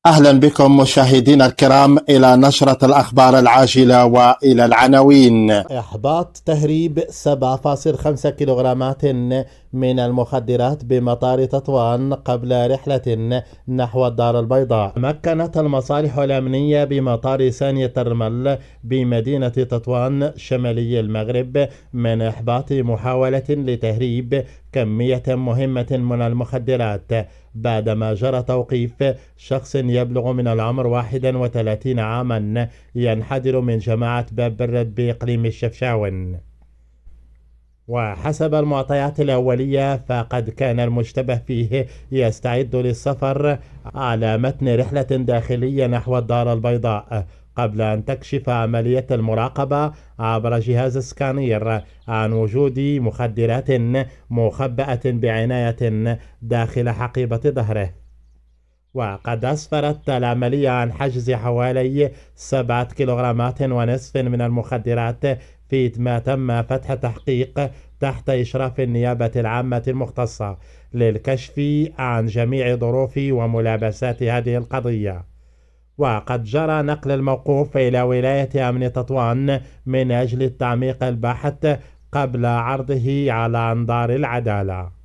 أهلا بكم مشاهدينا الكرام إلى نشرة الأخبار العاجلة وإلى العناوين. إحباط تهريب 7.5 كيلوغرامات من المخدرات بمطار تطوان قبل رحلة نحو الدار البيضاء. مكنت المصالح الأمنية بمطار ثاني ترمل بمدينة تطوان شمالي المغرب من إحباط محاولة لتهريب كمية مهمة من المخدرات بعدما جرى توقيف شخص يبلغ من العمر 31 عاما ينحدر من جماعة باب برد بإقليم الشفشاون. وحسب المعطيات الأولية فقد كان المشتبه فيه يستعد للسفر على متن رحلة داخلية نحو الدار البيضاء قبل أن تكشف عملية المراقبة عبر جهاز سكانير عن وجود مخدرات مخبأة بعناية داخل حقيبة ظهره. وقد أسفرت العملية عن حجز حوالي 7 كيلوغرامات ونصف من المخدرات فيما تم فتح تحقيق تحت إشراف النيابة العامة المختصة للكشف عن جميع ظروف وملابسات هذه القضية. وقد جرى نقل الموقوف إلى ولاية أمن تطوان من أجل التعميق البحث قبل عرضه على أنظار العدالة.